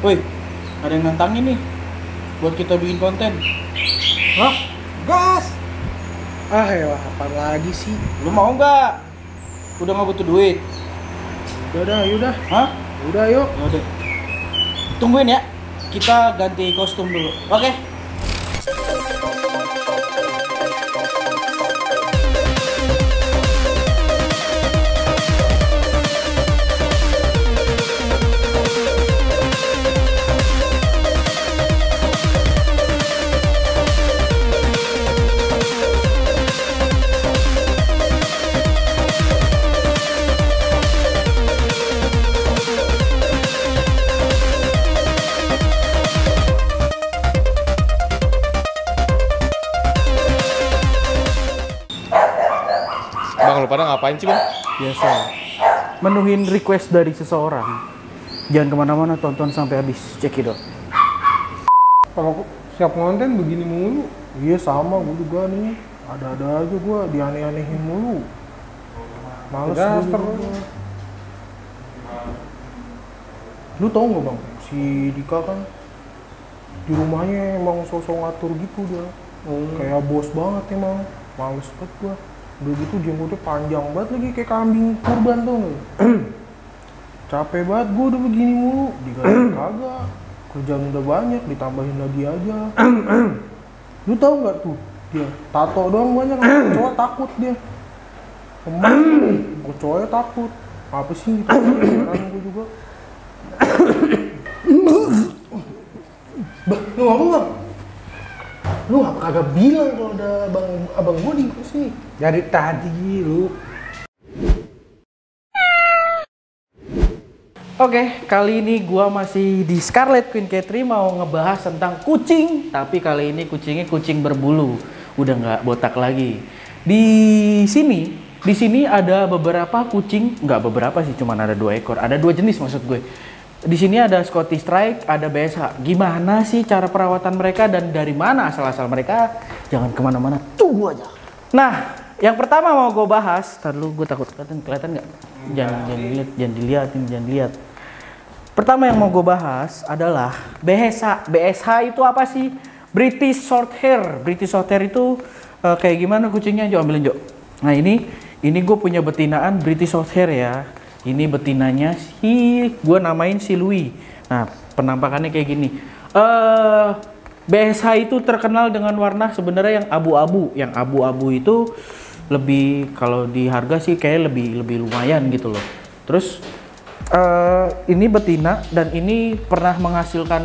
Woi, ada yang nantangin nih buat kita bikin konten. Hah? Gas! Ah ya, apa lagi sih? Lu mau nggak? Udah nggak butuh duit. Yaudah. Hah? Udah yuk. Yaudah. Tungguin ya. Kita ganti kostum dulu. Oke? Bang, lu pada ngapain sih, Bang? Biasa. Menuhin request dari seseorang. Jangan kemana-mana, tonton sampai habis. Cekidot. Kalau siap konten begini mulu. Iya sama, gue juga nih. Ada-ada aja gue dianeh-anehin mulu. Males Udah, gue terus. juga. Lu tau gak bang, si Dika kan di rumahnya emang sosok ngatur gitu dia. Kayak bos banget emang. Males banget gue. Udah gitu jenggotnya panjang banget lagi kayak kambing kurban tau gak? Capek banget gue udah begini mulu. Digaji kagak. Kerjaan udah banyak, ditambahin lagi aja. Lu tau gak tuh? Dia tato doang banyak, cowok takut dia. Emang gue cowoknya takut. Apa sih gitu? Heran gue juga. Bah, lu ngomong gak? Lu apa kagak bilang kalau ada abang gue di sini? Dari tadi lu. Oke, kali ini gua masih di Scarlet Queen K3 mau ngebahas tentang kucing. Tapi kali ini kucingnya kucing berbulu. Udah nggak botak lagi. Di sini ada beberapa kucing, nggak beberapa sih, cuman ada 2 ekor. Ada 2 jenis maksud gue. Di sini ada Scottish Strike, ada BSH. Gimana sih cara perawatan mereka dan dari mana asal-asal mereka? Jangan kemana-mana, tunggu aja. Nah, yang pertama mau gue bahas. Ntar dulu, gue takut kelihatan nggak? Jangan dilihat. Pertama yang mau gue bahas adalah BSH. BSH itu apa sih? British Shorthair. British Shorthair itu kayak gimana kucingnya? Jo, ambilin Jo. Nah ini gue punya betinaan British Shorthair ya. Ini betinanya gue namain si Louis. Nah penampakannya kayak gini. BSH itu terkenal dengan warna sebenarnya yang abu-abu. Yang abu-abu itu lebih, kalau di harga sih kayak lebih lumayan gitu loh. Terus ini betina dan ini pernah menghasilkan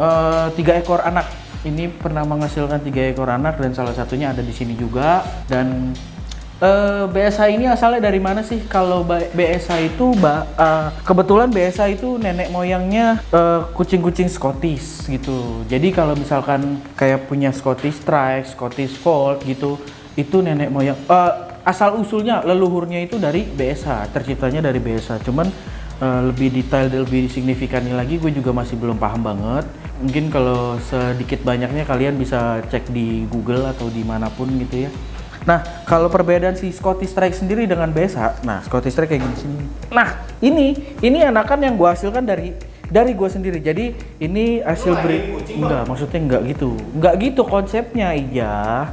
3 ekor anak. Ini pernah menghasilkan 3 ekor anak dan salah satunya ada di sini juga. Dan BSH ini asalnya dari mana sih? Kalau BSH itu kebetulan BSH itu nenek moyangnya kucing-kucing Scottish gitu. Jadi kalau misalkan kayak punya Scottish Strike, Scottish Fold gitu, itu nenek moyang asal usulnya leluhurnya itu dari BSH, terciptanya dari BSH. Cuman lebih detail dan lebih signifikannya lagi gue juga masih belum paham banget. Mungkin kalau sedikit banyaknya kalian bisa cek di Google atau dimanapun gitu ya. Nah, kalau perbedaan si Scottish Strike sendiri dengan BSH, nah Scottish Strike kayak gini sini. Nah, ini anakan yang gue hasilkan dari gue sendiri. Jadi ini hasil enggak, maksudnya enggak gitu konsepnya. Iya.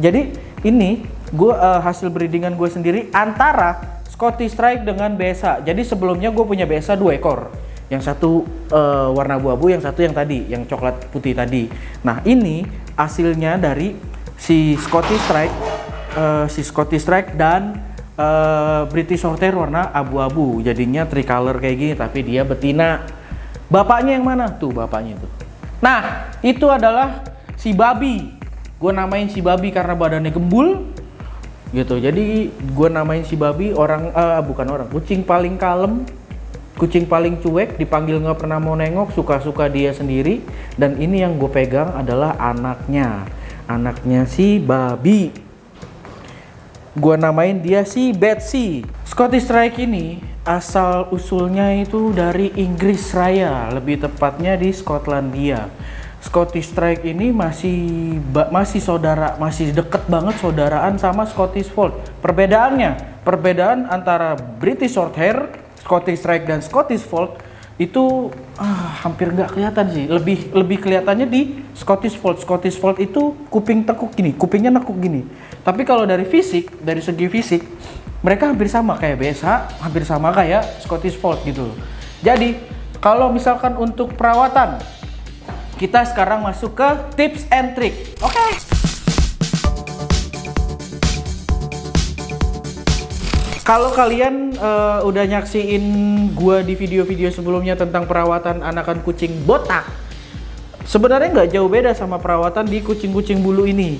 Jadi ini gue hasil breedingan gue sendiri antara Scottish Strike dengan BSH. Jadi sebelumnya gue punya BSH 2 ekor. Yang satu warna abu-abu, yang satu yang tadi, yang coklat putih tadi. Nah, ini hasilnya dari si Scottish Strike dan British Shorthair warna abu-abu. Jadinya tricolor kayak gini, tapi dia betina. Bapaknya yang mana? Tuh bapaknya tuh. Nah, itu adalah si babi. Gue namain si babi karena badannya gembul gitu. Jadi gue namain si babi kucing paling kalem, kucing paling cuek, dipanggil nggak pernah mau nengok, suka-suka dia sendiri. Dan ini yang gue pegang adalah anaknya si babi. Gua namain dia si Betsy. Scottish Strike ini asal usulnya itu dari Inggris Raya, lebih tepatnya di Skotlandia. Scottish Strike ini masih deket banget saudaraan sama Scottish Fold. Perbedaan antara British Shorthair Scottish Rite dan Scottish Fold itu hampir nggak kelihatan sih. Lebih kelihatannya di Scottish Fold. Scottish Fold itu kuping tekuk gini, kupingnya nekuk gini. Tapi kalau dari segi fisik, mereka hampir sama kayak BSH, hampir sama kayak Scottish Fold gitu. Jadi kalau misalkan untuk perawatan, kita sekarang masuk ke tips and trick. Oke. Kalau kalian udah nyaksiin gua di video-video sebelumnya tentang perawatan anakan kucing botak, sebenarnya nggak jauh beda sama perawatan di kucing-kucing bulu ini.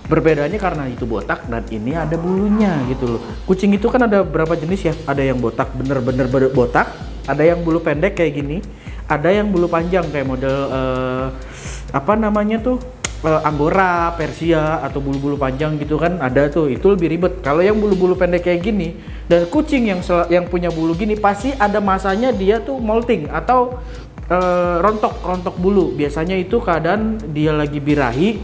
Berbedanya karena itu botak dan ini ada bulunya gitu loh. Kucing itu kan ada berapa jenis ya? Ada yang botak bener-bener botak, ada yang bulu pendek kayak gini, ada yang bulu panjang kayak model apa namanya tuh? Angora, Persia atau bulu-bulu panjang gitu kan ada tuh, itu lebih ribet. Kalau yang bulu-bulu pendek kayak gini dan kucing yang punya bulu gini pasti ada masanya dia tuh molting atau rontok bulu. Biasanya itu keadaan dia lagi birahi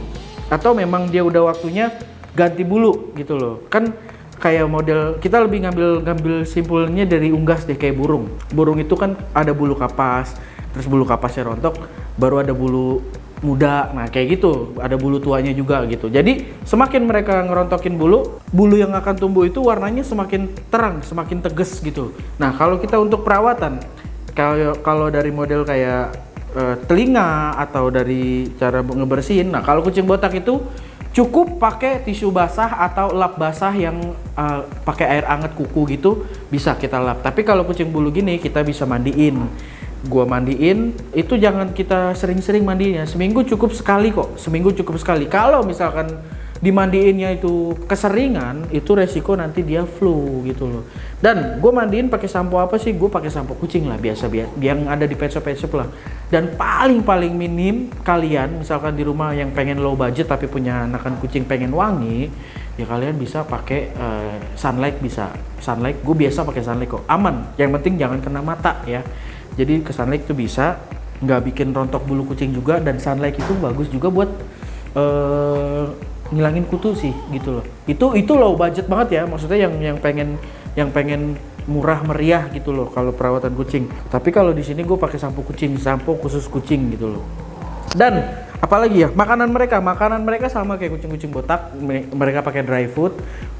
atau memang dia udah waktunya ganti bulu gitu loh. Kan kayak model kita lebih ngambil simpulnya dari unggas deh, kayak burung. Burung itu kan ada bulu kapas, terus bulu kapasnya rontok, baru ada bulu muda. Nah kayak gitu, ada bulu tuanya juga gitu. Jadi semakin mereka ngerontokin bulu yang akan tumbuh itu warnanya semakin terang, semakin tegas gitu. Nah kalau kita untuk perawatan, kalau dari model kayak telinga atau dari cara ngebersihin, nah kalau kucing botak itu cukup pakai tisu basah atau lap basah yang pakai air anget kuku gitu, bisa kita lap. Tapi kalau kucing bulu gini kita bisa mandiin. Gua mandiin itu jangan kita sering-sering mandinya, seminggu cukup sekali kok, seminggu cukup sekali. Kalau misalkan dimandiinnya itu keseringan, itu resiko nanti dia flu gitu loh. Dan gue mandiin pakai sampo apa sih? Gue pakai sampo kucing lah, biasa yang ada di pet shop lah. Dan paling minim kalian misalkan di rumah yang pengen low budget tapi punya anakan kucing pengen wangi, ya kalian bisa pakai Sunlight. Bisa Sunlight, gue biasa pakai Sunlight kok, aman. Yang penting jangan kena mata ya. Jadi ke Sunlight itu bisa, nggak bikin rontok bulu kucing juga, dan Sunlight itu bagus juga buat ngilangin kutu sih gitu loh. Itu low budget banget ya, maksudnya yang pengen murah meriah gitu loh kalau perawatan kucing. Tapi kalau di sini gue pakai sampo kucing, sampo khusus kucing gitu loh. Dan apalagi ya, makanan mereka sama kayak kucing-kucing botak, mereka pakai dry food.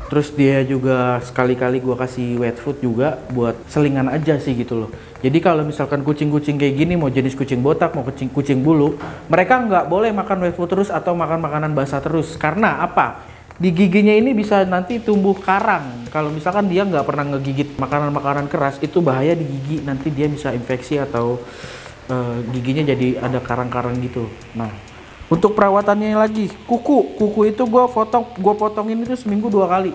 Terus dia juga sekali-kali gue kasih wet food juga buat selingan aja sih gitu loh. Jadi kalau misalkan kucing-kucing kayak gini, mau jenis kucing botak, mau kucing bulu, mereka nggak boleh makan wet food terus atau makan makanan basah terus. Karena apa? Di giginya ini bisa nanti tumbuh karang. Kalau misalkan dia nggak pernah ngegigit makanan-makanan keras, itu bahaya di gigi. Nanti dia bisa infeksi atau giginya jadi ada karang-karang gitu. Nah, untuk perawatannya lagi, kuku itu gue potongin itu seminggu 2 kali.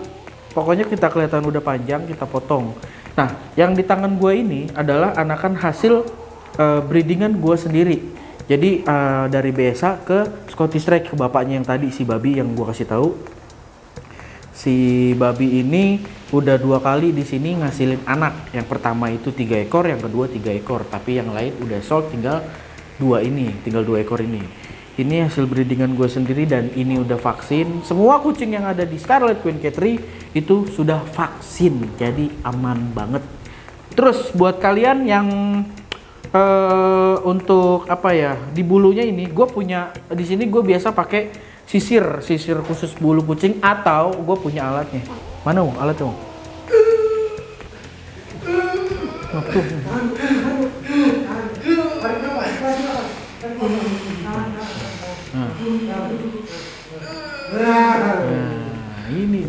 Pokoknya kita kelihatan udah panjang, kita potong. Nah, yang di tangan gue ini adalah anakan hasil breedingan gue sendiri. Jadi dari BSA ke Scottish Rite, ke bapaknya yang tadi, si babi yang gue kasih tahu. Si babi ini udah 2 kali di sini ngasilin anak. Yang pertama itu 3 ekor, yang kedua 3 ekor. Tapi yang lain udah sold, tinggal 2 ekor ini. Ini hasil breedingan gue sendiri dan ini udah vaksin. Semua kucing yang ada di Scarlet Queen Cat3 itu sudah vaksin, jadi aman banget. Terus buat kalian yang untuk apa ya, di bulunya ini gue punya di sini, gue biasa pakai sisir khusus bulu kucing, atau gue punya alatnya. Mana Wong alatnya Wong?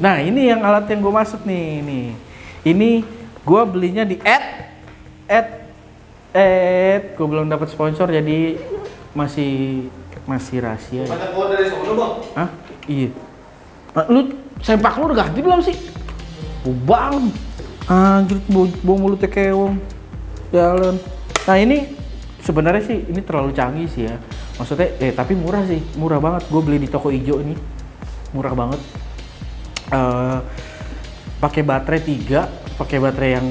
Nah ini yang alat yang gue masuk nih. Ini gue belinya di gue belum dapat sponsor, jadi masih rahasia. Banyak keluar dari sono bang? Hah? Iya. Lu sempak lu udah ganti belum sih? Bang, anjir bau mulutnya keong. Jalan. Nah ini sebenarnya sih ini terlalu canggih sih ya. Maksudnya tapi murah sih, murah banget. Gue beli di toko hijau ini, murah banget. Pakai baterai 3, pakai baterai yang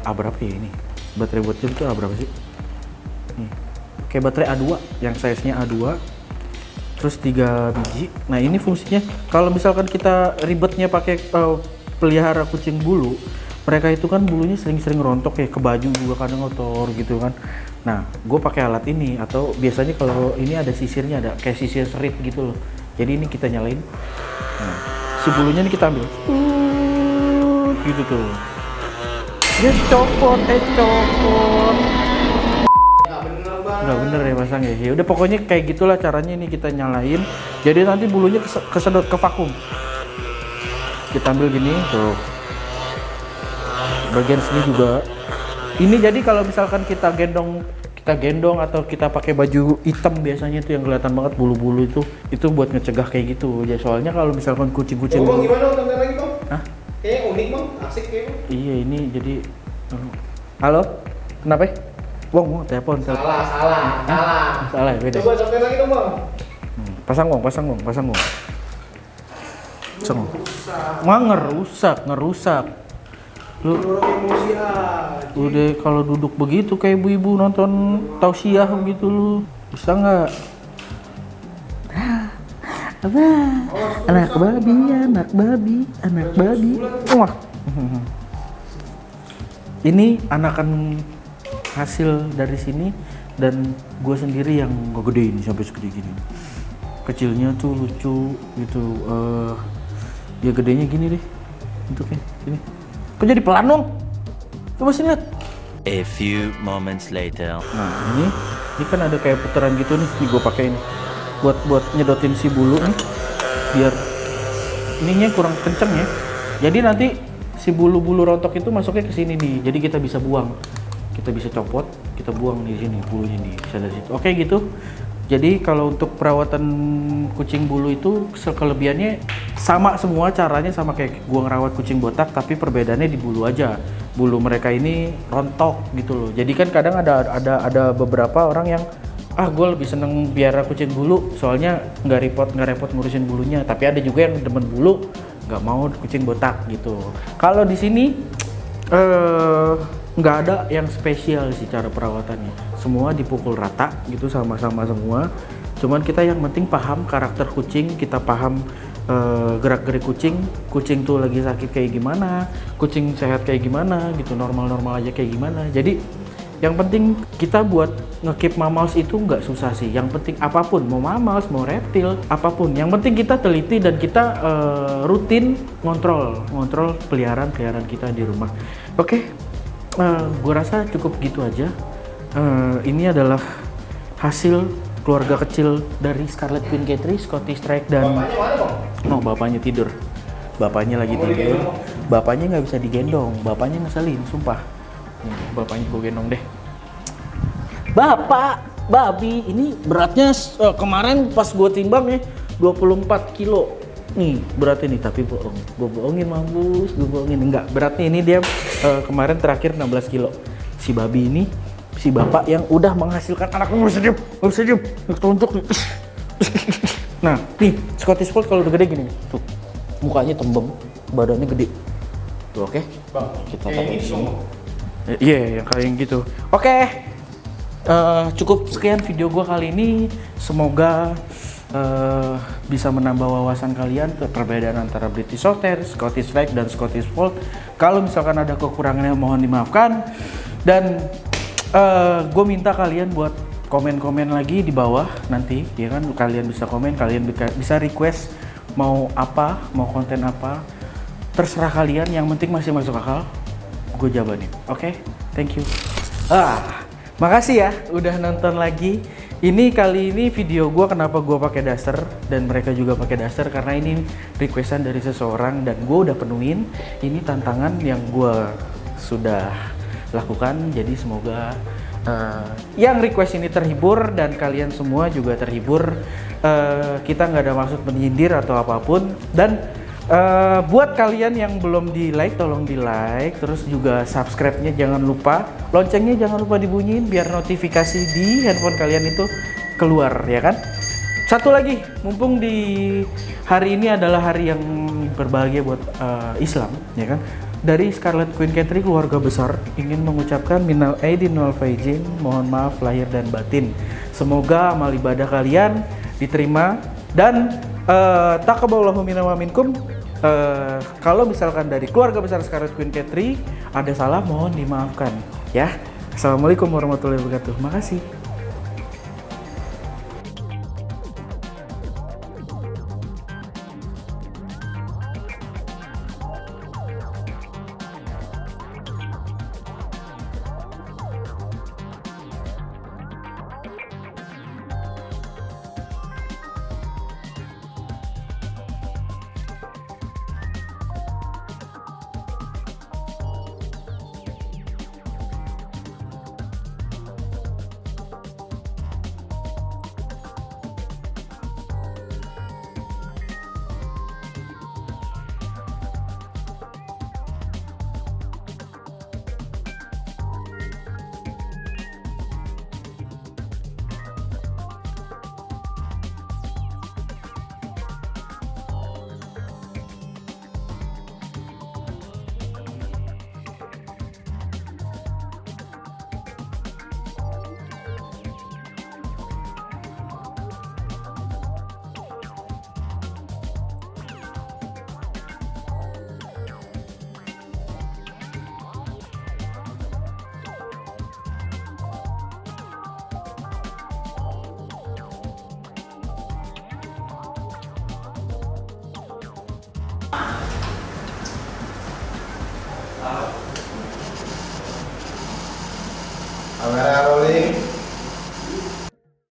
berapa ya ini? Baterai buat itu berapa sih? Nih. Pakai baterai A2 yang size-nya A2. Terus 3 biji. Nah, ini fungsinya kalau misalkan kita ribetnya pakai pelihara kucing bulu, mereka itu kan bulunya sering-sering rontok ya, ke baju juga kadang kotor gitu kan. Nah, gue pakai alat ini, atau biasanya kalau ini ada sisirnya, ada kayak sisir serit gitu loh. Jadi ini kita nyalain. Nah, si bulunya ini kita ambil. Gitu tuh. Dia copot. Nggak bener ya pasang ya. Ya udah pokoknya kayak gitulah caranya, ini kita nyalain. Jadi nanti bulunya kesedot ke vakum. Kita ambil gini tuh. Bagian sini juga. Ini jadi kalau misalkan kita gendong atau kita pakai baju hitam biasanya itu yang kelihatan banget bulu-bulu itu buat ngecegah kayak gitu. Ya soalnya kalau misalkan kucing-kucing. Bang, gimana nonton lagi bang? Hah? Kayaknya unik bang, asik kayaknya. Iya ini jadi. Halo? Kenapa? Wong, telepon. Salah, beda. Coba sampai lagi dong bang. Pasang wong. Ngerusak. Lu Emosi aja. udah kalau duduk begitu kayak ibu-ibu nonton tausiah gitu lu. Bisa nggak? Apa? Anak babi. Wah. Ini anakan hasil dari sini dan gue sendiri yang ngegedein sampai segede gini. Kecilnya tuh lucu gitu. Ya gedenya gini deh. Bentuknya sini. Kok jadi pelan dong? Coba sini lihat. A few moments later. Nah ini kan ada kayak putaran gitu nih gue pakein buat nyedotin si bulu nih biar ininya kurang kenceng ya. Jadi nanti si bulu-bulu rontok itu masuknya ke sini nih. Jadi kita bisa buang, kita bisa copot, kita buang di sini bulunya nih bisa dari situ. Oke gitu. Jadi kalau untuk perawatan kucing bulu itu kelebihannya sama semua, caranya sama kayak gua ngerawat kucing botak, tapi perbedaannya di bulu aja. Bulu mereka ini rontok gitu loh. Jadi kan kadang ada beberapa orang yang gue lebih seneng biara kucing bulu soalnya nggak repot ngurusin bulunya. Tapi ada juga yang demen bulu nggak mau kucing botak gitu. Kalau di sini nggak ada yang spesial sih cara perawatannya, semua dipukul rata gitu sama-sama semua. Cuman kita yang penting paham karakter kucing, kita paham gerak-gerik kucing tuh lagi sakit kayak gimana, kucing sehat kayak gimana gitu, normal-normal aja kayak gimana. Jadi yang penting kita buat nge-keep mammals itu nggak susah sih. Yang penting apapun, mau mammals, mau reptil, apapun. Yang penting kita teliti dan kita rutin ngontrol peliharaan kita di rumah. Oke. Gue rasa cukup gitu aja. Ini adalah hasil keluarga kecil dari Scarlet Queen Catry, Scottish Strike dan bapaknya tidur. Bapaknya lagi tidur. Bapaknya nggak bisa digendong. Bapaknya ngeselin, sumpah. Nih, bapaknya gue gendong deh. Bapak, babi, ini beratnya kemarin pas gue timbang ya 24 kilo. Nih beratnya nih, tapi bohong. Gue bohongin mampus, gue bohongin. Enggak, beratnya ini dia kemarin terakhir 16 kilo. Si babi ini, si bapak yang udah menghasilkan anak. Nggak bisa diem. Tunjuk nih. Nah, nih Scottish Fold kalau udah gede gini nih. Tuh, mukanya tembem, badannya gede. Tuh, oke? Bang, Kita taruh di sini. Iya, yang kayak gitu. Oke. Cukup sekian video gue kali ini. Semoga bisa menambah wawasan kalian ke perbedaan antara British Shorthair, Scottish Strike dan Scottish Fold. Kalau misalkan ada kekurangannya mohon dimaafkan. Dan gue minta kalian buat komen-komen lagi di bawah nanti, ya kan? Kalian bisa komen, kalian bisa request mau apa, mau konten apa, terserah kalian. Yang penting masih masuk akal, gue jabanin. Oke, thank you. Makasih ya udah nonton lagi. Ini kali ini video gue kenapa gue pakai daster dan mereka juga pakai daster, karena ini requestan dari seseorang dan gue udah penuhin. Ini tantangan yang gue sudah lakukan, jadi semoga yang request ini terhibur dan kalian semua juga terhibur. Kita nggak ada maksud menyindir atau apapun. Dan buat kalian yang belum di like, tolong di like, terus juga subscribe-nya jangan lupa, loncengnya jangan lupa dibunyiin biar notifikasi di handphone kalian itu keluar, ya kan? Satu lagi, mumpung di hari ini adalah hari yang berbahagia buat Islam, ya kan? Dari Scarlet Queen Catry keluarga besar ingin mengucapkan minal aidin wal faizin, mohon maaf lahir dan batin. Semoga amal ibadah kalian diterima dan taqabbalallahu minna wa minkum. Kalau misalkan dari keluarga besar Scarlet Queen Katri ada salah, mohon dimaafkan ya. Assalamualaikum warahmatullahi wabarakatuh. Makasih. Kamera rolling.